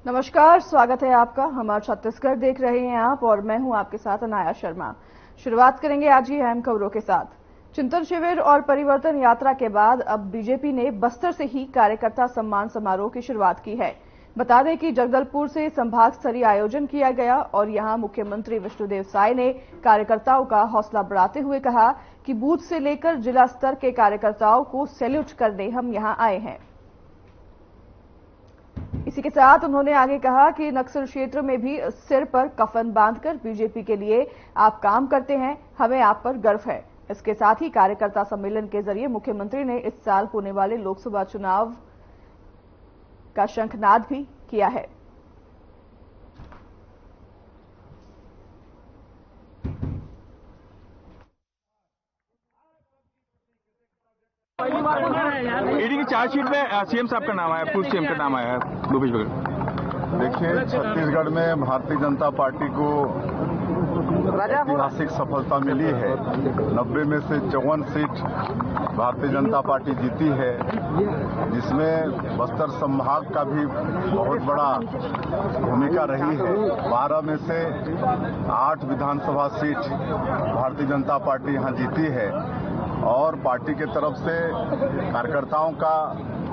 नमस्कार, स्वागत है आपका। हमारा छत्तीसगढ़ देख रहे हैं आप और मैं हूं आपके साथ अनाया शर्मा। शुरुआत करेंगे आज ही अहम खबरों के साथ। चिंतन शिविर और परिवर्तन यात्रा के बाद अब बीजेपी ने बस्तर से ही कार्यकर्ता सम्मान समारोह की शुरुआत की है। बता दें कि जगदलपुर से संभाग स्तरीय आयोजन किया गया और यहां मुख्यमंत्री विष्णुदेव साय ने कार्यकर्ताओं का हौसला बढ़ाते हुए कहा कि बूथ से लेकर जिला स्तर के कार्यकर्ताओं को सैल्यूट करने हम यहां आए हैं। इसी के साथ उन्होंने आगे कहा कि नक्सल क्षेत्र में भी सिर पर कफन बांधकर बीजेपी के लिए आप काम करते हैं, हमें आप पर गर्व है। इसके साथ ही कार्यकर्ता सम्मेलन के जरिए मुख्यमंत्री ने इस साल होने वाले लोकसभा चुनाव का शंखनाद भी किया है। ईडी की चार्जशीट में सीएम साहब का नाम आया, पूर्व सीएम का नाम आया है भूपेश बघेल। देखिए, छत्तीसगढ़ में भारतीय जनता पार्टी को ऐतिहासिक सफलता मिली है। 90 में से 54 सीट भारतीय जनता पार्टी जीती है, जिसमें बस्तर संभाग का भी बहुत बड़ा भूमिका रही है। 12 में से 8 विधानसभा सीट भारतीय जनता पार्टी यहां जीती है और पार्टी के तरफ से कार्यकर्ताओं का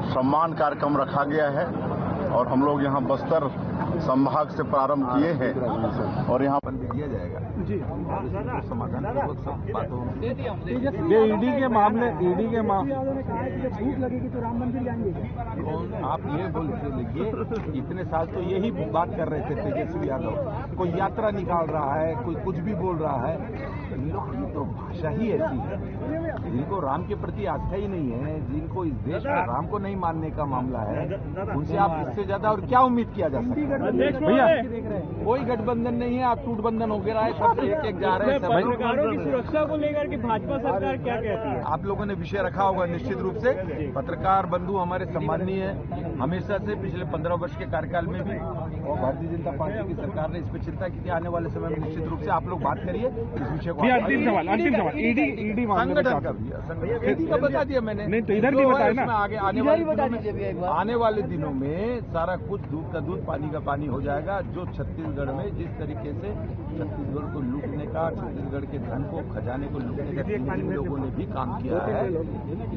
सम्मान कार्यक्रम रखा गया है और हम लोग यहां बस्तर संभाग से प्रारंभ किए हैं और यहां पर भी दिया जाएगा जी समाधान सब बातों। ये ईडी के मामले भूख लगेगी तो राम मंदिर जाएंगे। आप ये बोलते देखिए, इतने साल तो यही बात कर रहे थे तेजस्वी यादव। कोई यात्रा निकाल रहा है, कोई कुछ भी बोल रहा है। इन लोग की तो भाषा ही ऐसी है, जिनको राम के प्रति आस्था ही नहीं है, जिनको इस देश में राम को नहीं मानने का मामला है, उनसे आप इससे ज्यादा और क्या उम्मीद किया जा सकता है? भैया कोई गठबंधन नहीं है, आप टूटबंधन हो गया है, सब एक जा रहे हैं। पत्रकारों की सुरक्षा को लेकर के भाजपा सरकार क्या कहती है? आप लोगों ने विषय रखा होगा निश्चित रूप से। पत्रकार बंधु हमारे सम्माननीय है, हमेशा से पिछले 15 वर्ष के कार्यकाल में भी, और भारतीय जनता पार्टी की सरकार ने इस पर चिंता की थी। आने वाले समय में निश्चित रूप से आप लोग बात करिए इस विषय को। अंतिम सवाल ईडी संगठन का भी ईडी का बता दिया मैंने, नहीं तो इधर भी बताया ना। आगे आने वाले दिनों में सारा कुछ दूध का दूध पानी का पानी हो जाएगा। जो छत्तीसगढ़ में जिस तरीके से छत्तीसगढ़ को लूटने का, छत्तीसगढ़ के धन को खजाने को लूटने का जिन लोगों ने भी काम किया है,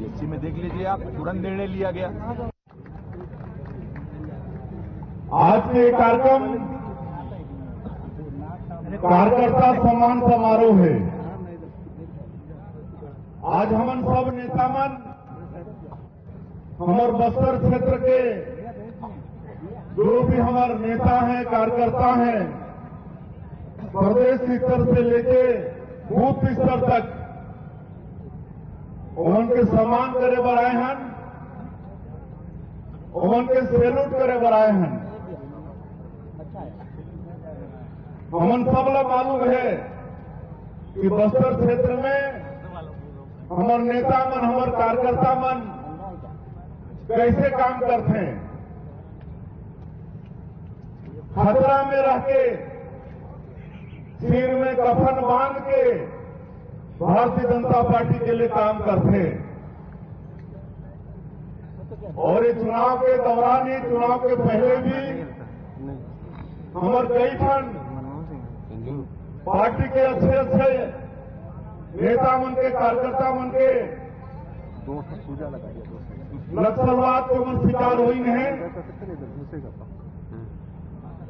इसी में देख लीजिए आप, तुरंत निर्णय लिया गया। आज के कार्यक्रम कार्यकर्ता सम्मान समारोह है। आज हमन सब नेता मन हमारे बस्तर क्षेत्र के जो भी हमारे नेता हैं, कार्यकर्ता हैं, प्रदेश स्तर से लेके बूथ स्तर तक उनके सम्मान करे बर आए हैं, उनके सैल्यूट करे बर आए हैं। हमन सब लोग मालूम है कि बस्तर क्षेत्र में हमारे नेता मन, हमारे कार्यकर्ता मन कैसे काम करते हैं। खतरा में रह के, सिर में कफन बांध के भारतीय जनता पार्टी के लिए काम करते हैं। और ये चुनाव के दौरान ही, चुनाव के पहले भी हमारे कई ठन पार्टी के अच्छे नेता मन के, कार्यकर्ता मन के नक्सलवाद के मन शिकार हुई है।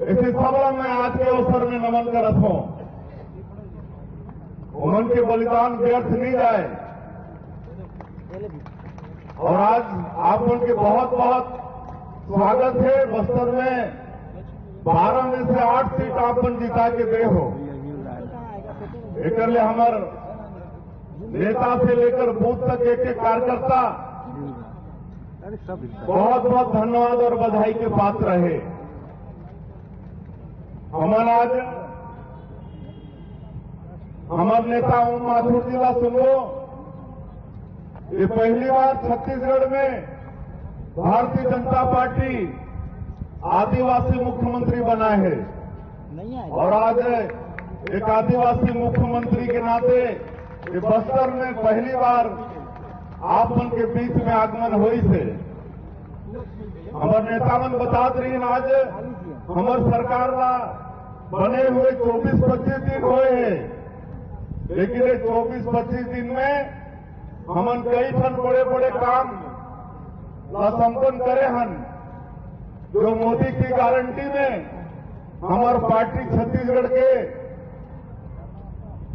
ऐसे सब लोग मैं आज के अवसर में नमन करत हूं। उनके बलिदान व्यर्थ नहीं जाए। और आज आप उनके बहुत बहुत स्वागत है। बस्तर में 12 में से 8 सीट आपन जिता के दे हो। एक हमारे नेता से लेकर बूथ तक एक कार्यकर्ता बहुत बहुत धन्यवाद और बधाई के पात्र रहे। हमारा आज हमारे नेता ओम माथुर जी का सुनो, ये पहली बार छत्तीसगढ़ में भारतीय जनता पार्टी आदिवासी मुख्यमंत्री बना है। और आज एक आदिवासी मुख्यमंत्री के नाते ये बस्तर में पहली बार आप उनके बीच में आगमन हुई थे। हमारे नेता मन बता रही आज हमारी सरकार ला बने हुए 24-25 दिन हुए हैं, लेकिन ये 24-25 दिन में हमन कई ठन बड़े बड़े काम संपन्न करे हन। जो मोदी की गारंटी में हमार पार्टी छत्तीसगढ़ के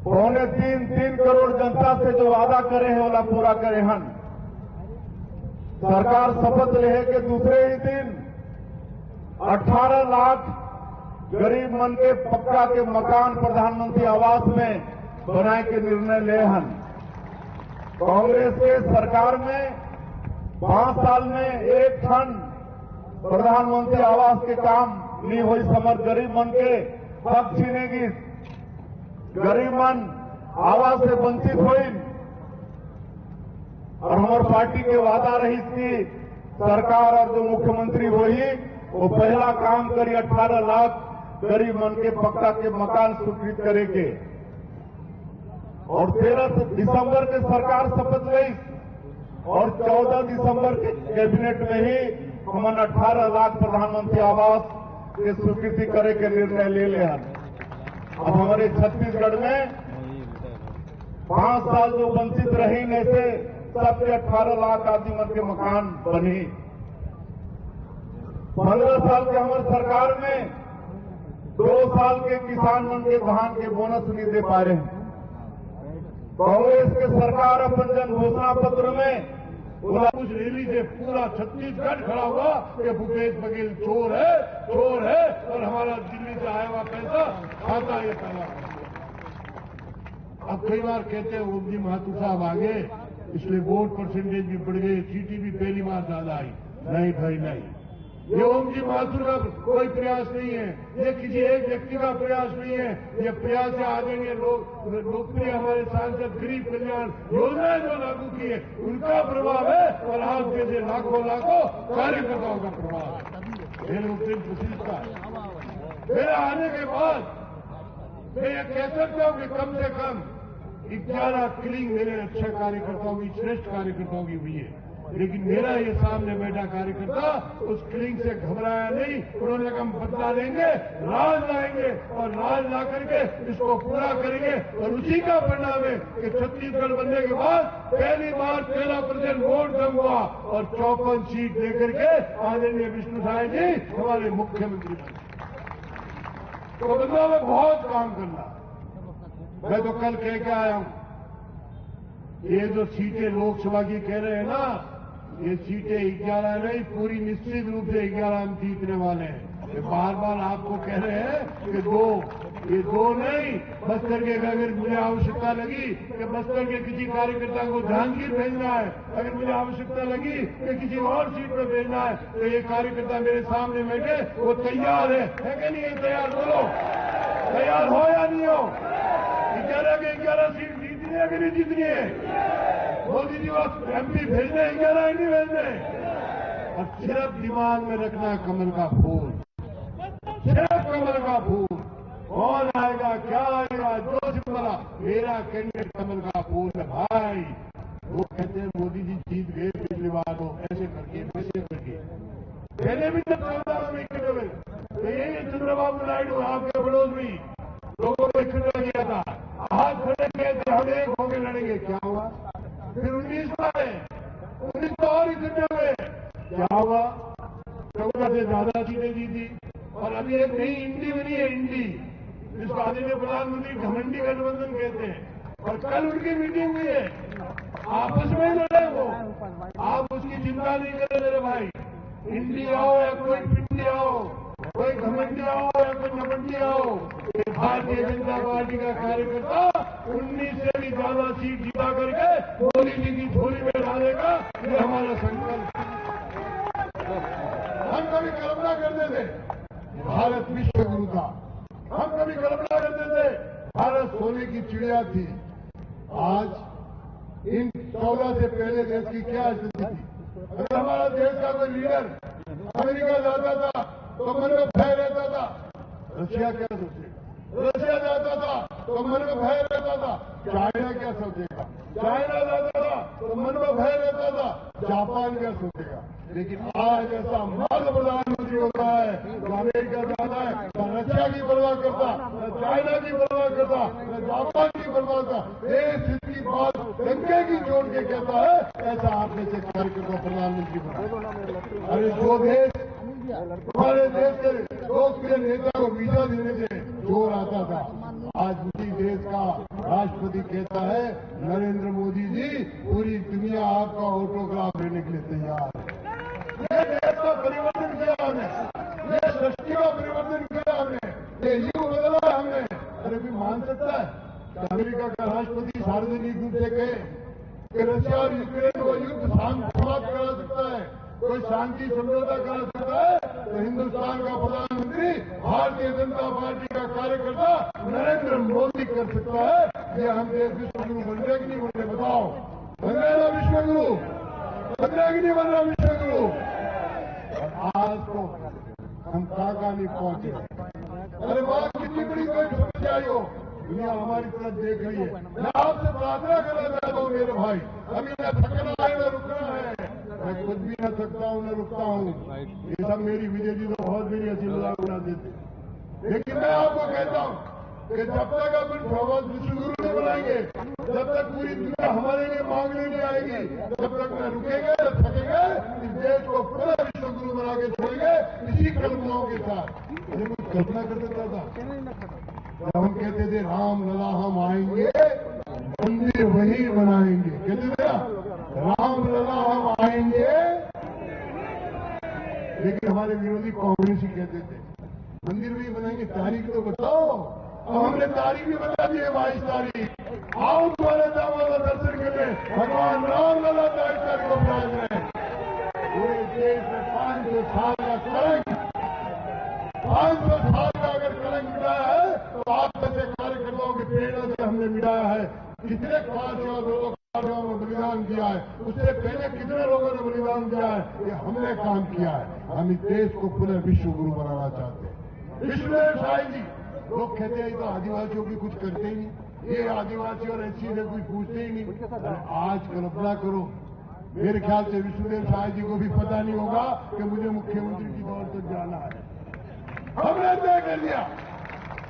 2.25-3 करोड़ जनता से जो वादा करे हैं वाला पूरा करे हन। सरकार शपथ लेहे के दूसरे ही दिन 18 लाख गरीब मन के पक्का के मकान प्रधानमंत्री आवास में बनाए के निर्णय ले हन। कांग्रेस के सरकार में 5 साल में एक ठन प्रधानमंत्री आवास के काम नहीं हुई। समर गरीब मन के हक छीनेगी, गरीब मन आवास से वंचित हुई। और हमारी पार्टी के वादा रही थी सरकार और जो मुख्यमंत्री वही वो पहला काम करी 18 लाख गरीब मन के पक्का के मकान स्वीकृत करेंगे। और 13 दिसंबर के सरकार शपथ ली और 14 दिसंबर के कैबिनेट में ही हमने 18 लाख प्रधानमंत्री आवास के स्वीकृति करे के निर्णय ले लिया। अब हमारे छत्तीसगढ़ में 5 साल जो वंचित रही ने से सबके 18 लाख आदमी मन के मकान बनी। 15 साल के हमारे सरकार में 2 साल के किसान मन के धान के बोनस नहीं दे पा रहे हैं। कांग्रेस के सरकार अपन जन घोषणा पत्र में कुछ रैली से पूरा छत्तीसगढ़ खड़ा हुआ कि भूपेश बघेल चोर है और हमारा दिल्ली से आया हुआ पैसा खाता ये पहला। अब कई बार कहते हैं ओम जी माथुर साहब आगे इसलिए वोट परसेंटेज भी बढ़ गई, सीटी भी पहली बार ज्यादा आई। नहीं भाई नहीं, ये ओम जी माथुर का कोई प्रयास नहीं है, ये किसी एक व्यक्ति का प्रयास नहीं है। ये प्रयास है आदरणीय लोकप्रिय हमारे सांसद गरीब कल्याण योजना जो लागू की है उनका प्रभाव है और आप जैसे लाखों कार्यकर्ताओं का प्रभाव है। ये लोकप्रिय प्रसिद्ध का मेरे आने के बाद मैं ये कह सकता हूं कि कम से कम 11 किलिंग मेरे अच्छे कार्यकर्ताओं की, श्रेष्ठ कार्यकर्ताओं की हुई है। लेकिन मेरा ये सामने बैठा कार्यकर्ता उस किलिंग से घबराया नहीं। उन्होंने कहा हम बदला लेंगे, राज लाएंगे और राज ला करके इसको पूरा करेंगे। और उसी का परिणाम है कि छत्तीसगढ़ बनने के बाद पहली बार 13% वोट कम हुआ और 54 सीट लेकर के आदरणीय विष्णु साय जी हमारे मुख्यमंत्री बने। तो बदलाव में बहुत काम करना। मैं तो कल कह के आया हूं, ये जो सीटें लोकसभा की कह रहे हैं ना, ये सीटें 11 नहीं, पूरी निश्चित रूप से 11 हम जीतने वाले हैं। ये बार बार आपको कह रहे हैं कि 2, ये 2 नहीं, बस्तर के अगर मुझे आवश्यकता लगी कि बस्तर के किसी कार्यकर्ता को जांजगीर भेजना है, अगर मुझे आवश्यकता लगी कि किसी और सीट पर भेजना है, तो ये कार्यकर्ता मेरे सामने बैठे वो तैयार है कि नहीं है? तैयार बोलो, तैयार हो या नहीं हो? 11 के 11 सीट जीतनी है कि नहीं जीतनी है? मोदी जी वक्त एमपी भेजने 11 नहीं भेजने। और सिर्फ दिमाग में रखना कमल का फूल, सिर्फ कमल का फूल। कौन आएगा, क्या आएगा, जो सिंबला मेरा कैंडिडेट कमल का फूल है भाई। वो कहते हैं मोदी जी जीत गए पिछली बार, तो ऐसे करके वैसे करके पहले भी जब 14 में इकट्ठे हुए तो यही चंद्रबाबू नायडू आपके पड़ोस में लोगों को इकट्ठा किया था, हाथ खड़े किए थे, हम एक होंगे लड़ेंगे। क्या हुआ? फिर 19 में 19 तो और इकट्ठे हुए, क्या हुआ? 14 से ज्यादा सीटें जीती। और अभी एक नई इंडी बनी है, इंडी, जिसको आदरणीय प्रधानमंत्री घमंडी गठबंधन कहते हैं। और कल उनकी मीटिंग हुई है, आपस में ही लड़े वो। आप उसकी चिंता नहीं करें मेरे भाई। इंडी आओ या कोई पिंडी आओ, कोई घमंडी आओ या कोई नमंडी आओ, भारतीय जनता पार्टी का कार्यकर्ता 19 से भी ज्यादा सीट जीता करके मोदी जी की झोली में डालेगा, ये हमारा संकल्प। हम कभी कल्पना करते थे भारत विश्व गुरु था, हम कभी कल्पना करते थे भारत सोने की चिड़िया थी। आज इन 14 से पहले देश की क्या स्थिति थी? अगर हमारा देश का कोई लीडर अमेरिका जाता था तो मन में भय रहता था, रशिया क्या सोचेगा? रशिया जाता था तो मन में भय रहता था, चाइना क्या सोचेगा? चाइना जाता था तो मन में भय रहता था, जापान क्या सोचेगा? लेकिन आज ऐसा का प्रधानमंत्री बन रहा है, न अमेरिका जाता है, न रशिया की परवाह करता, न चाइना की परवाह करता, न जापान की परवाह करता, देश हित की बात डंके की जोड़ के कहता है, ऐसा आप में से कार्यकर्ता प्रधानमंत्री बना। अरे जो देश हमारे देश के लोकप्रिय नेता को वीजा देने से जोर आता था, आज उसी देश का राष्ट्रपति कहता है, नरेंद्र मोदी जी पूरी दुनिया आपका ऑटोग्राफ लेने के लिए तैयार है। ये देश का परिवर्तन किया हमने, ये सृष्टि का परिवर्तन किया हमने, ये युग बदला हमने। अरे भी मान सकता है अमेरिका का राष्ट्रपति सार्वजनिक रूप से कहे कि रशिया और यूक्रेन को युद्ध समाप्त करा सकता है, कोई शांति समझौता करा सकता है, तो हिंदुस्तान का प्रधानमंत्री भारतीय जनता पार्टी का कार्यकर्ता नरेंद्र मोदी कर सकता है। ये हम देश विश्वगुरु बन रहे कि नहीं बन रहे, बताओ? बन रहे ना विश्वगुरु? बन रहे कि नहीं बन रहा विश्वगुरु? आज तो हम काका नहीं पहुंचे। अरे बात कितनी बड़ी कोई समस्या आई हो, दुनिया हमारी तरफ देख रही है। मैं आपसे प्रार्थना करना चाहता हूँ मेरे भाई, अभी न थकना है न रुकना है, मैं खुद भी न थकता हूँ न रुकता हूँ। ये सब मेरी विजय जी तो बहुत मेरी हंसी मजाक उड़ा देते, लेकिन मैं आपको कहता हूँ कि जब तक अपन भगवान विश्वगुरु नहीं बनाएंगे, जब तक पूरी दुनिया हमारे लिए मांगने नहीं आएगी, जब तक न रुकेंगे न थकेंगे, इस देश को पूरा विश्वगुरु बना के छोड़ेंगे इसी कल्पनाओं के साथ। अरे कुछ कल्पना कर सकता था जब हम कहते थे राम लला हम आएंगे, मंदिर वही बनाएंगे, कहते थे ना राम लला हम आएंगे, लेकिन हमारे विरोधी कांग्रेस ही कहते थे मंदिर भी बनाएंगे। तारीख तो बताओ। अब हमने तारीख भी बता दी है 22 तारीख। आओ तुम्हारे दामादा दर्शन के लिए भगवान राम लला 22 तारीख को विराज रहे। पूरे देश में 500 साल का कलंक, 500 साल का अगर कलंक मिटाया है तो आप जैसे कार्यकर्ताओं की प्रेरणा से हमने मिटाया है। कितने कार्यों में बलिदान किया है, उससे पहले कितने लोगों ने बलिदान किया है, ये हमने काम किया है। हम इस देश को पुनः विश्व गुरु बनाना चाहते हैं। विश्वदेव साई जी, लोग कहते हैं तो आदिवासियों की कुछ करते ही नहीं, ये आदिवासी और एससी से कुछ पूछते ही नहीं। आज कल्पना करो, मेरे ख्याल से विश्वदेव साई जी को भी पता नहीं होगा कि मुझे मुख्यमंत्री की दौर तक जाना है। हमने तय कर दिया,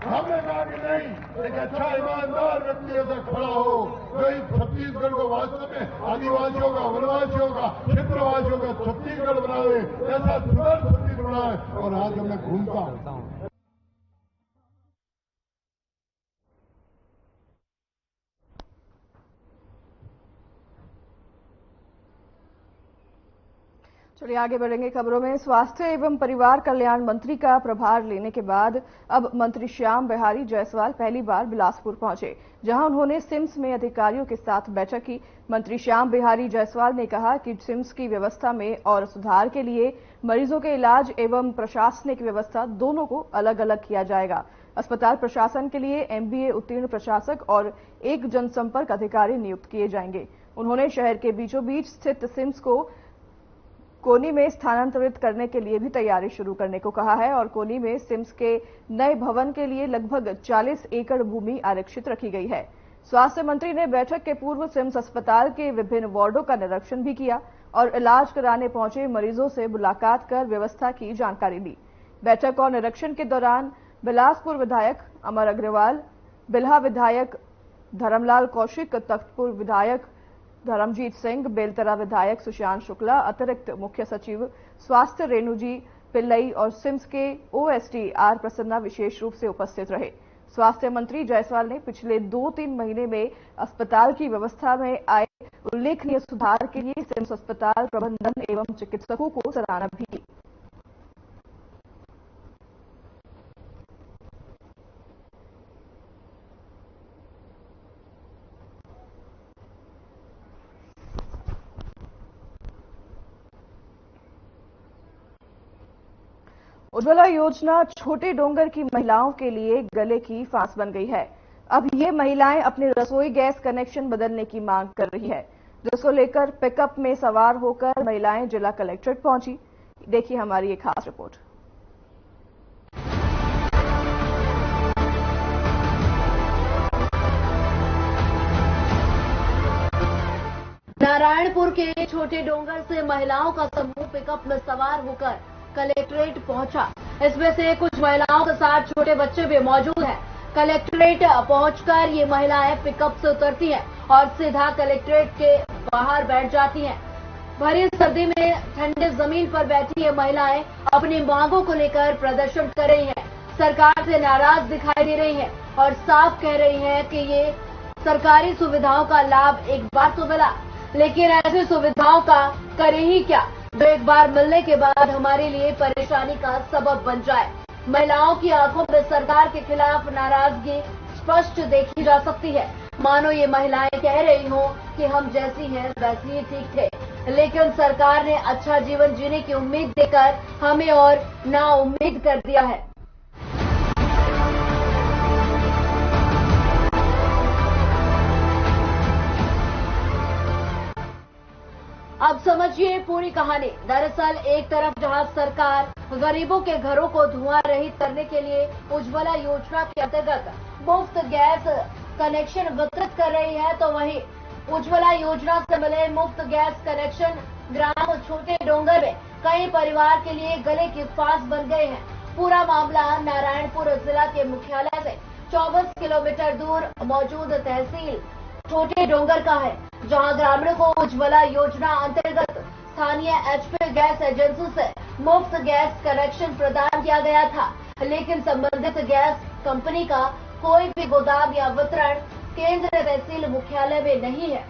हमने कहा कि नहीं, एक अच्छा ईमानदार व्यक्ति ऐसा खड़ा हो जो इस छत्तीसगढ़ को वास्तव में आदिवासियों का, वनवासियों का, क्षेत्रवासियों का छत्तीसगढ़ बना दे, ऐसा सुंदर छत्तीसगढ़ बनाए। और आज मैं घूमता हूं, चलिए आगे बढ़ेंगे खबरों में। स्वास्थ्य एवं परिवार कल्याण मंत्री का प्रभार लेने के बाद अब मंत्री श्याम बिहारी जायसवाल पहली बार बिलासपुर पहुंचे, जहां उन्होंने सिम्स में अधिकारियों के साथ बैठक की। मंत्री श्याम बिहारी जायसवाल ने कहा कि सिम्स की व्यवस्था में और सुधार के लिए मरीजों के इलाज एवं प्रशासनिक व्यवस्था दोनों को अलग अलग किया जाएगा। अस्पताल प्रशासन के लिए MBA उत्तीर्ण प्रशासक और एक जनसंपर्क अधिकारी नियुक्त किए जाएंगे। उन्होंने शहर के बीचों बीच स्थित सिम्स को कोनी में स्थानांतरित करने के लिए भी तैयारी शुरू करने को कहा है और कोनी में सिम्स के नए भवन के लिए लगभग 40 एकड़ भूमि आरक्षित रखी गई है। स्वास्थ्य मंत्री ने बैठक के पूर्व सिम्स अस्पताल के विभिन्न वार्डों का निरीक्षण भी किया और इलाज कराने पहुंचे मरीजों से मुलाकात कर व्यवस्था की जानकारी ली। बैठक और निरीक्षण के दौरान बिलासपुर विधायक अमर अग्रवाल, बिल्हा विधायक धर्मलाल कौशिक, तख्तपुर विधायक धर्मजीत सिंह, बेलतरा विधायक सुशांत शुक्ला, अतिरिक्त मुख्य सचिव स्वास्थ्य रेणुजी पिल्लई और सिम्स के OSD आर प्रसन्ना विशेष रूप से उपस्थित रहे। स्वास्थ्य मंत्री जायसवाल ने पिछले 2-3 महीने में अस्पताल की व्यवस्था में आए उल्लेखनीय सुधार के लिए सिम्स अस्पताल प्रबंधन एवं चिकित्सकों को सराहना भी की। उज्ज्वला योजना छोटे डोंगर की महिलाओं के लिए गले की फांस बन गई है। अब ये महिलाएं अपने रसोई गैस कनेक्शन बदलने की मांग कर रही है, जिसको लेकर पिकअप में सवार होकर महिलाएं जिला कलेक्ट्रेट पहुंची। देखिए हमारी एक खास रिपोर्ट। नारायणपुर के छोटे डोंगर से महिलाओं का समूह पिकअप में सवार होकर कलेक्ट्रेट पहुंचा। इसमें से कुछ महिलाओं के साथ छोटे बच्चे भी मौजूद हैं। कलेक्ट्रेट पहुंचकर ये महिलाएं पिकअप से उतरती हैं और सीधा कलेक्ट्रेट के बाहर बैठ जाती हैं। भरी सर्दी में ठंडे जमीन पर बैठी ये महिलाएं अपनी मांगों को लेकर प्रदर्शन कर रही हैं। सरकार से नाराज दिखाई दे रही हैं और साफ कह रही हैं कि ये सरकारी सुविधाओं का लाभ एक बार तो मिला, लेकिन ऐसी सुविधाओं का करे ही क्या जो एक बार मिलने के बाद हमारे लिए परेशानी का सबब बन जाए। महिलाओं की आंखों में सरकार के खिलाफ नाराजगी स्पष्ट देखी जा सकती है। मानो ये महिलाएं कह रही हों कि हम जैसी हैं वैसी ही ठीक थे, लेकिन सरकार ने अच्छा जीवन जीने की उम्मीद देकर हमें और नाउम्मीद कर दिया है। अब समझिए पूरी कहानी। दरअसल एक तरफ जहां सरकार गरीबों के घरों को धुआं रहित करने के लिए उज्ज्वला योजना के अंतर्गत मुफ्त गैस कनेक्शन वितरित कर रही है, तो वहीं उज्ज्वला योजना से मिले मुफ्त गैस कनेक्शन ग्राम छोटे डोंगर में कई परिवार के लिए गले की फांस बन गए हैं। पूरा मामला नारायणपुर जिला के मुख्यालय से 24 किलोमीटर दूर मौजूद तहसील छोटे डोंगर का है, जहां ग्रामीणों को उज्ज्वला योजना अंतर्गत स्थानीय एचपी गैस एजेंसी से मुफ्त गैस कनेक्शन प्रदान किया गया था, लेकिन संबंधित गैस कंपनी का कोई भी गोदाम या वितरण केंद्र तहसील मुख्यालय में नहीं है।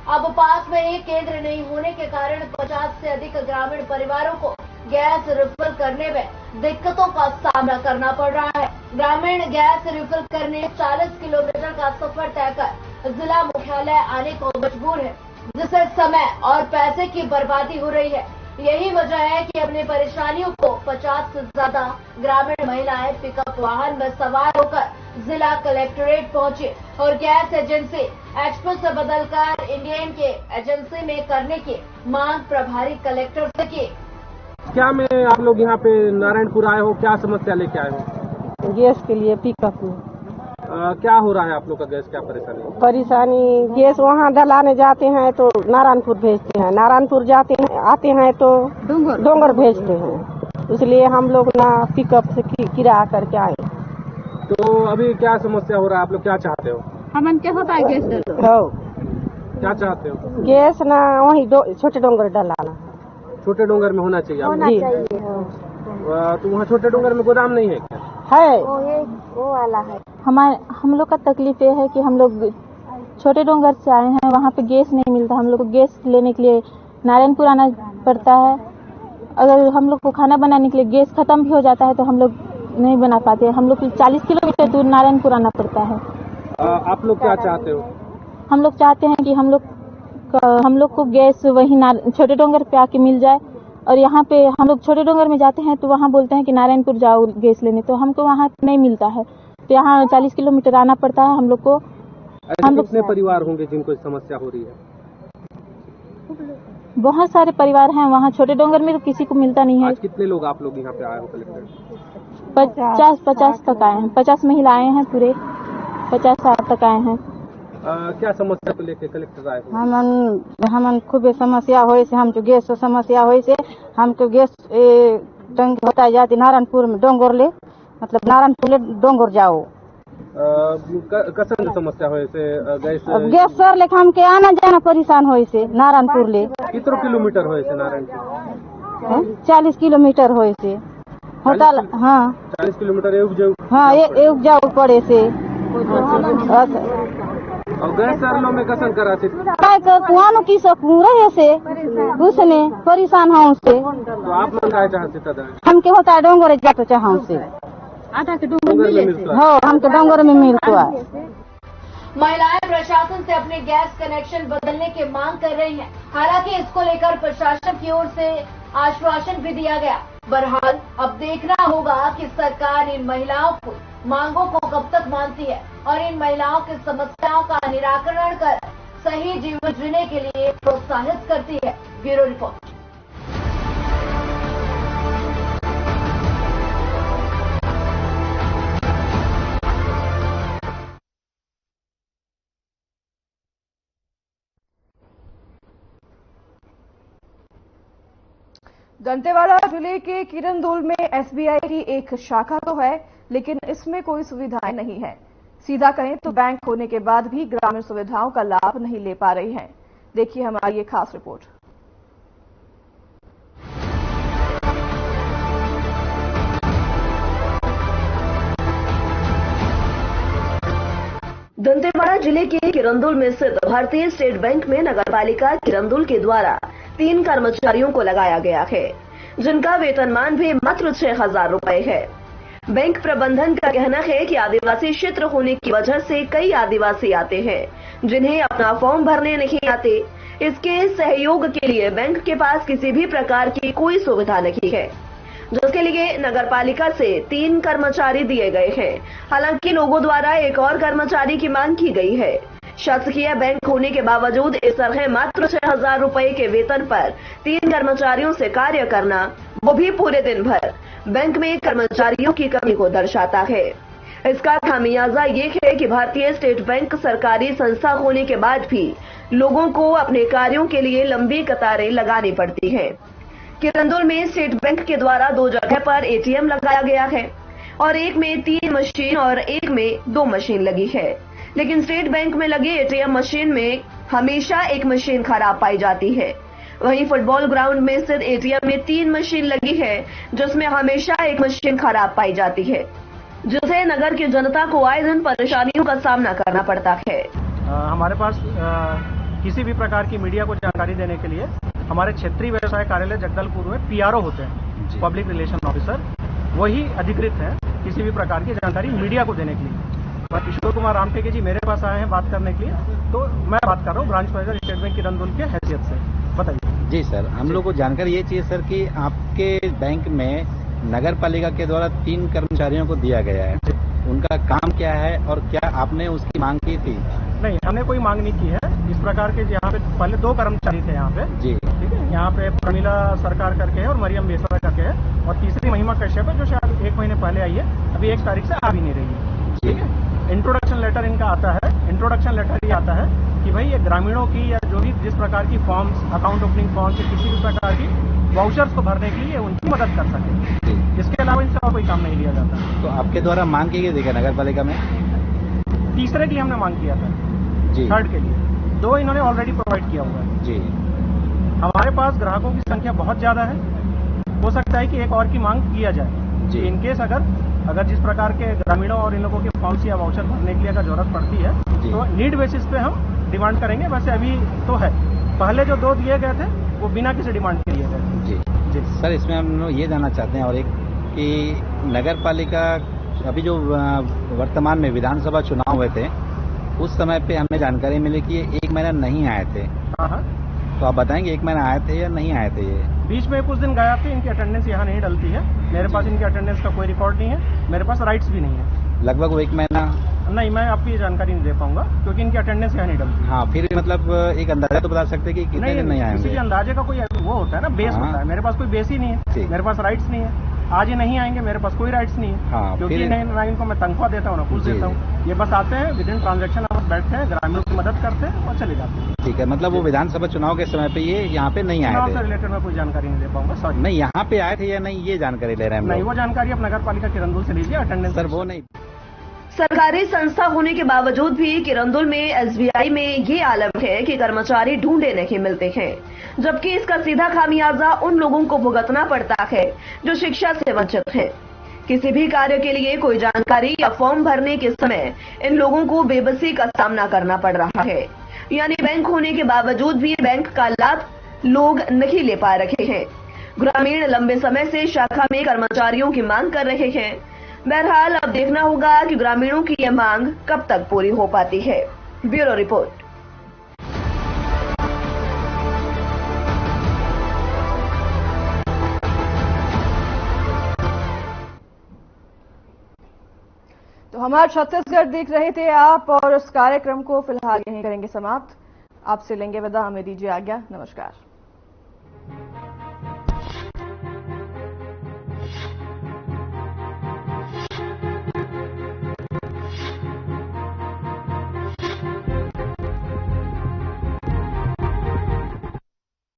अब पास में ही केंद्र नहीं होने के कारण 50 से अधिक ग्रामीण परिवारों को गैस रिफिल करने में दिक्कतों का सामना करना पड़ रहा है। ग्रामीण गैस रिफिल करने 40 किलोमीटर का सफर तय कर जिला मुख्यालय आने को मजबूर है, जिससे समय और पैसे की बर्बादी हो रही है। यही वजह है कि अपनी परेशानियों को 50 से ज्यादा ग्रामीण महिलाएं पिकअप वाहन में सवार होकर जिला कलेक्ट्रेट पहुंचे और गैस एजेंसी एचपी से बदलकर इंडियन के एजेंसी में करने की मांग प्रभारी कलेक्टर से की। क्या मैं आप लोग यहाँ पे नारायणपुर आए हो, क्या समस्या लेके आए हो? गैस के लिए पिकअप में क्या हो रहा है आप लोग का? गैस क्या परेशानी गैस वहाँ डलाने जाते हैं तो नारायणपुर भेजते हैं, नारायणपुर जाते हैं आते हैं तो डोंगर भेजते हैं, इसलिए हम लोग ना पिकअप से किराया करके आए। तो अभी क्या समस्या हो रहा है? आप लोग क्या चाहते हो? हम क्या होता है गैस क्या चाहते हो? गैस ना वही छोटे डोंगर डलाना, छोटे डोंगर में होना चाहिए। तो वहाँ छोटे डोंगर में गोदाम नहीं है क्या? है वो वाला है। हम लोग का तकलीफ ये है कि हम लोग छोटे डोंगर से आए हैं, वहाँ पे गैस नहीं मिलता। हम लोग को गैस लेने के लिए नारायणपुर आना पड़ता है। अगर हम लोग को खाना बनाने के लिए गैस खत्म भी हो जाता है तो हम लोग नहीं बना पाते। हम लोग को 40 किलोमीटर दूर नारायणपुर आना पड़ता है। आप लोग क्या चाहते हो? हम लोग चाहते हैं कि हम लोग को गैस वही छोटे डोंगर पे आके मिल जाए, और यहाँ पे हम लोग छोटे डोंगर में जाते हैं तो वहाँ बोलते हैं कि नारायणपुर जाओ गैस लेने, तो हमको वहाँ नहीं मिलता है, तो यहाँ 40 किलोमीटर आना पड़ता है हम लोग को। कितने परिवार होंगे जिनको समस्या हो रही है? बहुत सारे परिवार हैं वहाँ छोटे डोंगर में, तो किसी को मिलता नहीं है। आज कितने लोग आप लोग यहाँ पे आए हो कलेक्टर? 50 तक आए हैं, 50 महिला आए हैं, पूरे 50 तक आए हैं। क्या समस्या को लेके कलेक्टर आए? हमन खूब समस्या होए से, हम जो गैस समस्या होए से हमको गैस टंकी होता जाती नारायणपुर में डोंगर ले, मतलब नारायणपुर ले डोंगर जाओ। कसन समस्या होए से गैस सर लेके हमके आना जाना परेशान होए से नारायणपुर ले। कितने किलोमीटर होए से नारायणपुर? 40 किलोमीटर होए से होटल। हाँ 40 किलोमीटर एक जाओ। हाँ एक जाओ पड़े से। और गैस सरलो में कसन करा से कुआनो की सकूं रहे से उसने परेशान हूँ से। तो आप मन काय चाहते था? हमके होता है डोंगर जाते चाहूँ से आधा के डोंगर में हो, हमके डोंगर में मिलता है। महिलाएं प्रशासन से अपने गैस कनेक्शन बदलने की मांग कर रही हैं। हालांकि इसको लेकर प्रशासन की ओर से आश्वासन भी दिया गया। बहरहाल अब देखना होगा कि सरकार इन महिलाओं को मांगों को कब तक मानती है और इन महिलाओं की समस्याओं का निराकरण कर सही जीवन जीने के लिए प्रोत्साहित करती है। Bureau report. दंतेवाड़ा जिले के किरंदुल में एसबीआई की एक शाखा तो है, लेकिन इसमें कोई सुविधाएं नहीं है। सीधा कहें तो बैंक होने के बाद भी ग्रामीण सुविधाओं का लाभ नहीं ले पा रही हैं। देखिए हमारी ये खास रिपोर्ट। दंतेवाड़ा जिले के किरंदुल में स्थित भारतीय स्टेट बैंक में नगरपालिका किरंदुल के द्वारा 3 कर्मचारियों को लगाया गया है, जिनका वेतनमान भी मात्र 6,000 रुपए है। बैंक प्रबंधन का कहना है कि आदिवासी क्षेत्र होने की वजह से कई आदिवासी आते हैं, जिन्हें अपना फॉर्म भरने नहीं आते। इसके सहयोग के लिए बैंक के पास किसी भी प्रकार की कोई सुविधा नहीं है, जिसके लिए नगरपालिका से 3 कर्मचारी दिए गए हैं। हालांकि लोगों द्वारा एक और कर्मचारी की मांग की गई है। शासकीय बैंक होने के बावजूद इस तरह मात्र 6,000 रुपए के वेतन पर 3 कर्मचारियों से कार्य करना, वो भी पूरे दिन भर, बैंक में कर्मचारियों की कमी को दर्शाता है। इसका खामियाजा ये है कि भारतीय स्टेट बैंक सरकारी संस्था होने के बाद भी लोगों को अपने कार्यों के लिए लंबी कतारें लगानी पड़ती है। किरंदुल में स्टेट बैंक के द्वारा 2 जगह पर एटीएम लगाया गया है और एक में 3 मशीन और एक में 2 मशीन लगी है, लेकिन स्टेट बैंक में लगे एटीएम मशीन में हमेशा एक मशीन खराब पाई जाती है। वहीं फुटबॉल ग्राउंड में स्थित एटीएम में 3 मशीन लगी है, जिसमें हमेशा एक मशीन खराब पाई जाती है, जिससे नगर की जनता को आए दिन परेशानियों का सामना करना पड़ता है। हमारे पास किसी भी प्रकार की मीडिया को जानकारी देने के लिए हमारे क्षेत्रीय व्यवसाय कार्यालय जगदलपुर में पीआरओ होते हैं, पब्लिक रिलेशन ऑफिसर, वही अधिकृत है किसी भी प्रकार की जानकारी मीडिया को देने के लिए। किशोर कुमार रामटेके जी मेरे पास आए हैं बात करने के लिए, तो मैं बात कर रहा हूँ branch manager state bank Kirandul के हैसियत से। बताइए। जी सर, हम लोग को जानकारी ये चाहिए सर कि आपके बैंक में नगर पालिका के द्वारा 3 कर्मचारियों को दिया गया है, उनका काम क्या है और क्या आपने उसकी मांग की थी? नहीं, हमने कोई मांग नहीं की है। इस प्रकार के यहाँ पे पहले 2 कर्मचारी थे यहाँ पे जी, ठीक है। यहाँ पे प्रमिला सरकार करके है और मरियम बेसरा करके है, और तीसरी महिमा कश्यप है जो शायद 1 महीने पहले आई है, अभी 1 तारीख से आ भी नहीं रही है, ठीक है। इंट्रोडक्शन लेटर इनका आता है। इंट्रोडक्शन लेटर ये आता है कि भाई ये ग्रामीणों की या जो भी जिस प्रकार की फॉर्म्स, अकाउंट ओपनिंग फॉर्म्स या किसी भी प्रकार की वाउचर्स को भरने के लिए उनकी मदद कर सके। इसके अलावा इनसे और कोई काम नहीं लिया जाता। तो आपके द्वारा मांग की गई थी नगर पालिका में? तीसरे के लिए हमने मांग किया था जी, 3rd के लिए 2 इन्होंने ऑलरेडी प्रोवाइड किया हुआ है जी। हमारे पास ग्राहकों की संख्या बहुत ज्यादा है, हो सकता है कि एक और की मांग किया जाए जी। इनकेस अगर जिस प्रकार के ग्रामीणों और इन लोगों के फॉर्म्स या वाउचर भरने के लिए अगर जरूरत पड़ती है तो नीड बेसिस पे हम डिमांड करेंगे। वैसे अभी तो है, पहले जो 2 दिए गए थे वो बिना किसी डिमांड के दिए गए थे जी जी। सर, इसमें हम लोग ये जानना चाहते हैं और एक कि नगर पालिका अभी जो वर्तमान में विधानसभा चुनाव हुए थे उस समय पे हमें जानकारी मिली कि ये 1 महीना नहीं आए थे। हाँ, तो आप बताएंगे 1 महीना आए थे या नहीं आए थे? ये बीच में कुछ दिन गायब थे, इनकी अटेंडेंस यहाँ नहीं डलती है। मेरे पास इनकी अटेंडेंस का कोई रिकॉर्ड नहीं है, मेरे पास राइट्स भी नहीं है। लगभग वो 1 महीना नहीं, मैं आपको ये जानकारी नहीं दे पाऊंगा क्योंकि इनकी अटेंडेंस यहाँ नहीं डलती। हाँ, फिर मतलब एक अंदाजा तो बता सकते कि कितने दिन नहीं आएंगे? किसी के अंदाजे का कोई वो होता है ना, बेस होता है। मेरे पास कोई बेस ही नहीं है, मेरे पास राइट्स नहीं है। आज ये नहीं आएंगे, मेरे पास कोई राइट्स नहीं है। हाँ, क्योंकि ना इनको मैं तनख्वाह देता हूँ ना कुछ देता हूँ। ये बस आते हैं, विदिन ट्रांजेक्शन बैठते हैं, ग्रामीणों की मदद करते हैं और चले जाते हैं। ठीक है, मतलब वो विधानसभा चुनाव के समय पे ये यहाँ पे नहीं आए थे? से रिलेटेड मैं कोई जानकारी नहीं दे पाऊंगा, सॉरी। नहीं, यहाँ पे आए थे या नहीं ये जानकारी ले रहे हैं? नहीं, वो जानकारी आप नगर पालिका किरंदुल से लीजिए। अटेंडेंस सर वो नहीं। सरकारी संस्था होने के बावजूद भी किरंदुल में एसबीआई में ये आलम है कि कर्मचारी ढूंढे नहीं मिलते हैं, जबकि इसका सीधा खामियाजा उन लोगों को भुगतना पड़ता है जो शिक्षा से वंचित हैं। किसी भी कार्य के लिए कोई जानकारी या फॉर्म भरने के समय इन लोगों को बेबसी का सामना करना पड़ रहा है, यानी बैंक होने के बावजूद भी बैंक का लाभ लोग नहीं ले पा रहे हैं। ग्रामीण लंबे समय से शाखा में कर्मचारियों की मांग कर रहे हैं। बहरहाल अब देखना होगा कि ग्रामीणों की यह मांग कब तक पूरी हो पाती है। Bureau report. तो हमारा छत्तीसगढ़ देख रहे थे आप, और इस कार्यक्रम को फिलहाल यहीं करेंगे समाप्त। आपसे लेंगे विदा, हमें दीजिए आज्ञा। नमस्कार।